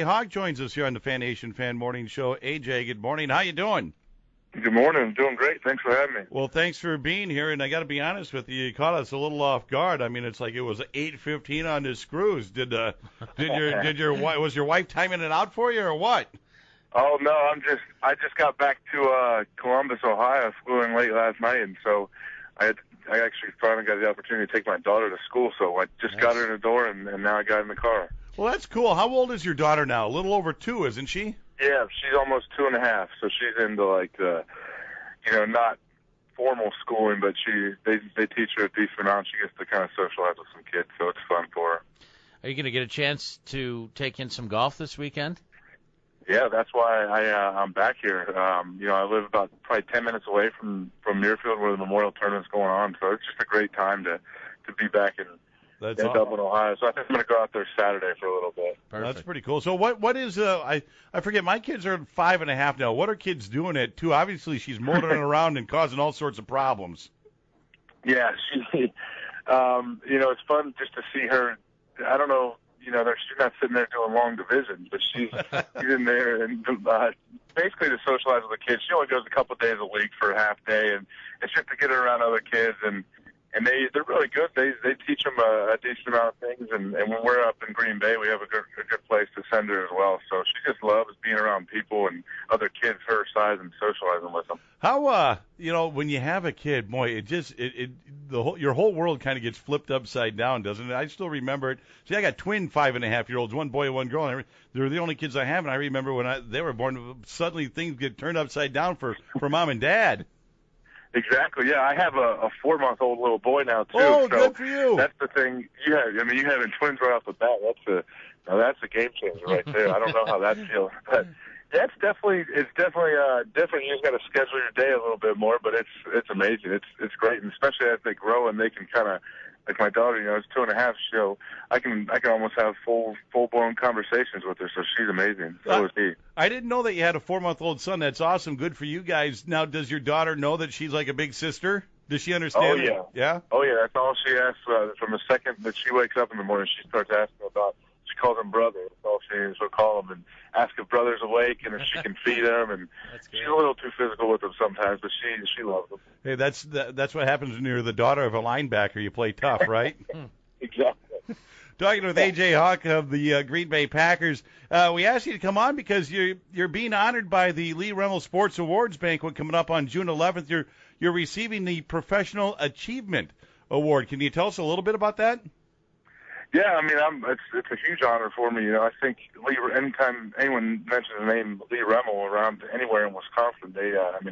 Hawk joins us here on the Fan Nation Fan Morning Show. AJ, good morning. How you doing? Good morning. I'm doing great. Thanks for having me. Well, thanks for being here. And I got to be honest with you, you caught us a little off guard. I mean, it's like it was 8:15 on the screws. Was your wife timing it out for you or what? Oh no, I just got back to Columbus, Ohio. I flew in late last night, and so I actually finally got the opportunity to take my daughter to school. So I just got her in the door, and now I got in the car. Well, that's cool. How old is your daughter now? A little over 2, isn't she? Yeah, she's almost 2.5. So she's into not formal schooling, but they teach her a decent amount. She gets to kind of socialize with some kids, so it's fun for her. Are you going to get a chance to take in some golf this weekend? Yeah, that's why I'm back here. I live about probably 10 minutes away from Muirfield where the Memorial Tournament's going on, so it's just a great time to be back in Dublin, Ohio. So I think I'm going to go out there Saturday for a little bit. Perfect. That's pretty cool. So what is I forget, my kids are 5.5 now. What are kids doing at 2? Obviously she's motoring around and causing all sorts of problems. Yeah, she's fun just to see her. I don't know, she's not sitting there doing long divisions, but she's in there and basically to socialize with the kids. She only goes a couple of days a week for a half day, and it's just to get her around other kids, and they're really good. They teach them a decent amount of things, and when we're up in Green Bay, we have a good place to send her as well. So she just loves being around people and other kids her size and socializing with them. How when you have a kid, boy, your whole world kind of gets flipped upside down, doesn't it? I still remember it. See, I got twin 5.5-year-olds, one boy and one girl. And they're the only kids I have, and I remember when they were born, suddenly things get turned upside down for mom and dad. Exactly. Yeah, I have a 4-month-old little boy now too. Oh, so good for you. That's the thing. Yeah, I mean, you having twins right off the bat. That's a game changer right there. I don't know how that feels, but it's definitely different. You just got to schedule your day a little bit more, but it's amazing. It's great, and especially as they grow and they can kind of. Like my daughter, is 2.5, so I can almost have full blown conversations with her. So she's amazing. So is he. I didn't know that you had a 4-month-old son. That's awesome. Good for you guys. Now, does your daughter know that she's like a big sister? Does she understand? Oh yeah. Yeah. Oh yeah. That's all she asks from the second that she wakes up in the morning. She starts asking about. She calls him brother. That's all she'll call him and ask if brother's awake and if she can feed him. And she's a little too physical with him sometimes, but she loves him. Hey, that's what happens when you're the daughter of a linebacker. You play tough, right? Exactly. Talking with AJ Hawk of the Green Bay Packers, we asked you to come on because you're being honored by the Lee Remmel Sports Awards banquet coming up on June 11th. You're receiving the Professional Achievement Award. Can you tell us a little bit about that? Yeah, I mean, it's a huge honor for me. I think anytime anyone mentions the name Lee Remmel around anywhere in Wisconsin,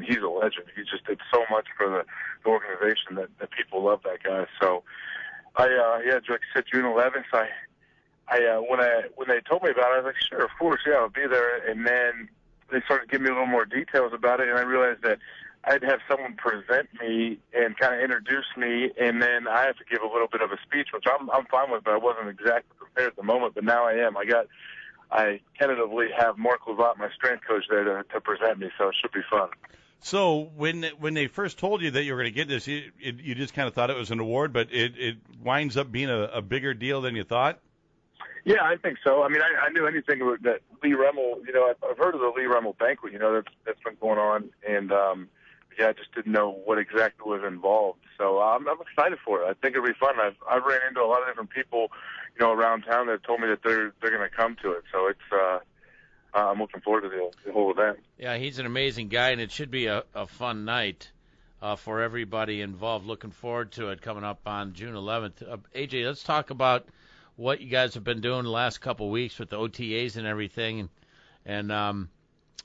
he's a legend. He just did so much for the organization that people love that guy. So, like I said, June 11th. When they told me about it, I was like, sure, of course, yeah, I'll be there. And then they started giving me a little more details about it, and I realized that I'd have someone present me and kind of introduce me, and then I have to give a little bit of a speech, which I'm fine with, but I wasn't exactly prepared at the moment, but now I am. I tentatively have Mark Lovat, my strength coach, there to present me, so it should be fun. So when they first told you that you were going to get this, you just kind of thought it was an award, but it winds up being a bigger deal than you thought? Yeah, I think so. I mean, I knew anything that Lee Remmel, I've heard of the Lee Remmel banquet, that's been going on, and I just didn't know what exactly was involved. So I'm excited for it. I think it'll be fun. I've ran into a lot of different people, around town that have told me that they're going to come to it. So it's I'm looking forward to the whole event. Yeah, he's an amazing guy, and it should be a fun night for everybody involved. Looking forward to it coming up on June 11th. AJ, let's talk about what you guys have been doing the last couple of weeks with the OTAs and everything, and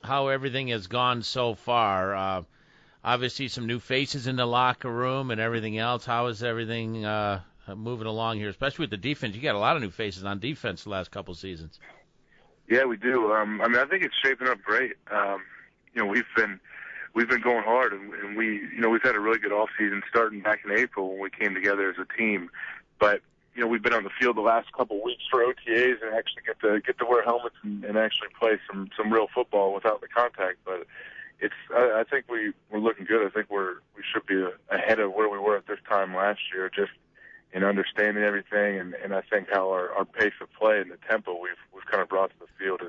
how everything has gone so far. Obviously, some new faces in the locker room and everything else. How is everything moving along here, especially with the defense? You got a lot of new faces on defense the last couple of seasons. Yeah, we do. I think it's shaping up great. We've been going hard, and we've had a really good off season starting back in April when we came together as a team. But we've been on the field the last couple of weeks for OTAs and actually get to wear helmets and actually play some real football without the contact. But I think we're looking good. I think we should be ahead of where we were at this time last year. Just and understanding everything, and I think how our pace of play and the tempo we've kind of brought to the field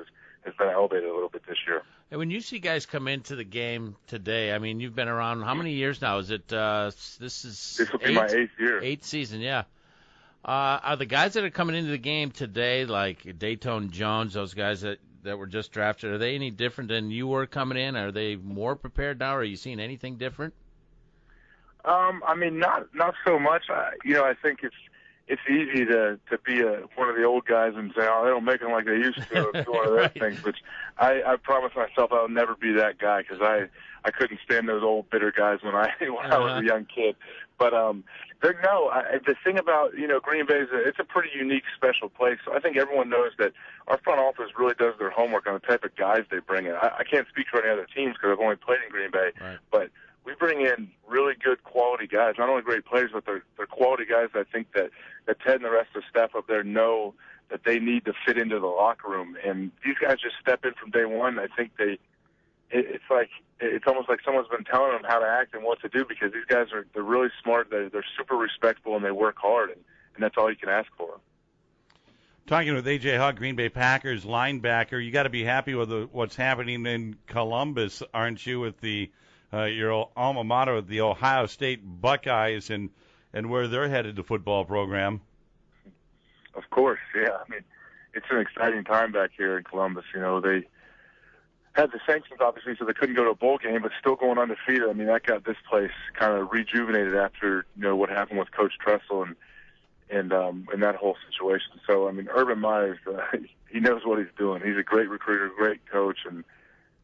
has been elevated a little bit this year. And when you see guys come into the game today, I mean, you've been around how many years now? Is it this will be my 8th year. 8th season, yeah. Are the guys that are coming into the game today, like Dayton Jones, those guys that were just drafted, are they any different than you were coming in? Are they more prepared now? Or are you seeing anything different? I mean, not so much. I think it's easy to be one of the old guys and say, oh, they don't make them like they used to. It's one of those Right. things. Which I promise myself I'll never be that guy, because I couldn't stand those old bitter guys when I was a young kid. But the thing about Green Bay is it's a pretty unique, special place. So I think everyone knows that our front office really does their homework on the type of guys they bring in. I can't speak for any other teams because I've only played in Green Bay, Right. but we bring in really good quality guys, not only great players, but they're quality guys. I think that Ted and the rest of the staff up there know that they need to fit into the locker room, and these guys just step in from day one. I think it's almost like someone's been telling them how to act and what to do, because these guys they're really smart, they're super respectful, and they work hard, and that's all you can ask for. Talking with A.J. Hawk, Green Bay Packers linebacker, you got to be happy with what's happening in Columbus, aren't you, with your alma mater, the Ohio State Buckeyes, and where they're headed, the football program? Of course, yeah. I mean, it's an exciting time back here in Columbus. They had the sanctions, obviously, so they couldn't go to a bowl game, but still going undefeated. I mean, that got this place kind of rejuvenated after what happened with Coach Tressel and that whole situation. So, I mean, Urban Meyer, he knows what he's doing. He's a great recruiter, great coach, and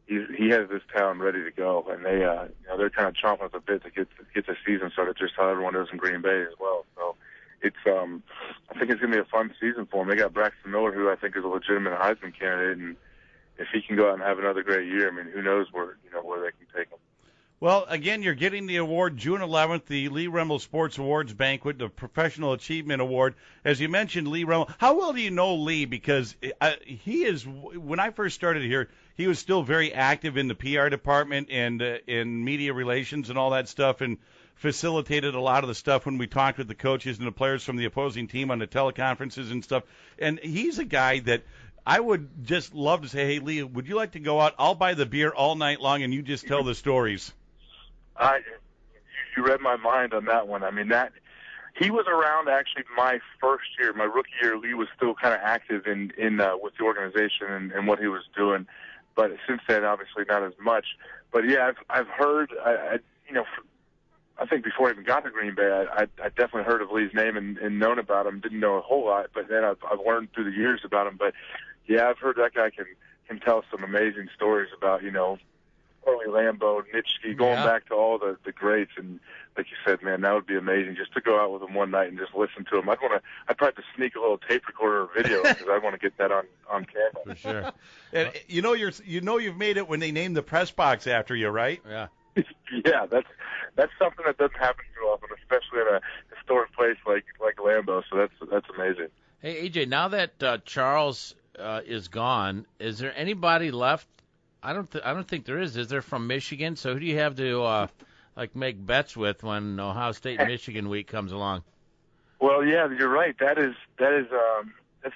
he has this town ready to go. And they're kind of chomping at the bit to get the season started, just how everyone does in Green Bay as well. So it's I think it's gonna be a fun season for them. They got Braxton Miller, who I think is a legitimate Heisman candidate, and if he can go out and have another great year, I mean, who knows where they can take him. Well, again, you're getting the award June 11th, the Lee Remmel Sports Awards Banquet, the Professional Achievement Award. As you mentioned, Lee Remmel. How well do you know Lee? Because he is, when I first started here, he was still very active in the PR department and in media relations and all that stuff, and facilitated a lot of the stuff when we talked with the coaches and the players from the opposing team on the teleconferences and stuff. And he's a guy that I would just love to say, hey, Lee, would you like to go out? I'll buy the beer all night long, and you just tell the stories. You read my mind on that one. I mean, he was around actually my first year, my rookie year. Lee was still kind of active in with the organization and what he was doing, but since then, obviously not as much. But yeah, I've heard. I think before I even got to Green Bay, I definitely heard of Lee's name and known about him. Didn't know a whole lot, but then I've learned through the years about him. But yeah, I've heard that guy can tell some amazing stories about Early Lambeau, Nitschke, going back to all the greats, and like you said, man, that would be amazing just to go out with him one night and just listen to him. I'd probably sneak a little tape recorder or video because I want to get that on camera. For sure. And you've made it when they named the press box after you, right? Yeah. Yeah, that's something that doesn't happen too often, especially in a historic place like Lambeau. So that's amazing. Hey, AJ, now that Charles is gone, is there anybody left? I don't think there is. Is there from Michigan? So who do you have to make bets with when Ohio State Michigan week comes along? Well, yeah, you're right. That's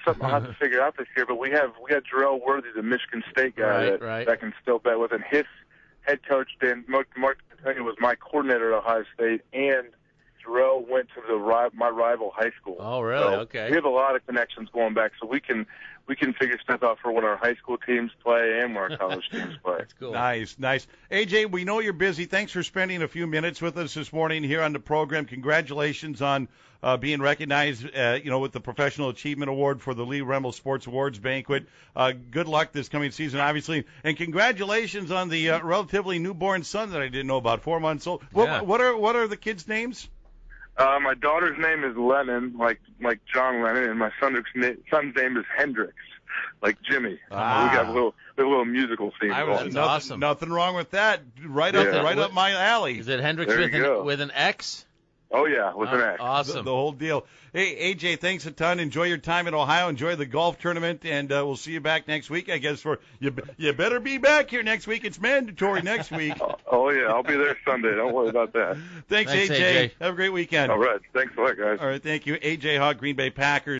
something I'll have to figure out this year. But we got Jarrell Worthy, the Michigan State guy that can still bet with, and his head coach Mark D'Antonio was my coordinator at Ohio State, and Jarrell went to my rival high school. Oh, really? So okay. We have a lot of connections going back, so we can figure stuff out for when our high school teams play and when our college teams play. That's cool. Nice. AJ, we know you're busy. Thanks for spending a few minutes with us this morning here on the program. Congratulations on being recognized, with the Professional Achievement Award for the Lee Remmel Sports Awards Banquet. Good luck this coming season, obviously, and congratulations on the relatively newborn son that I didn't know about, 4 months old. Yeah. What are the kids' names? My daughter's name is Lennon, like John Lennon, and my son's name is Hendrix, like Jimmy. We got a little musical theme. That's awesome. Nothing wrong with that. Right up my alley. Is it Hendrix with an X? Oh, yeah, it was an act. Awesome. The whole deal. Hey, AJ, thanks a ton. Enjoy your time in Ohio. Enjoy the golf tournament, and we'll see you back next week, I guess. You better be back here next week. It's mandatory next week. Oh, yeah, I'll be there Sunday. Don't worry about that. Thanks, AJ. Have a great weekend. All right. Thanks a lot, guys. All right, thank you. AJ Hawk, Green Bay Packers.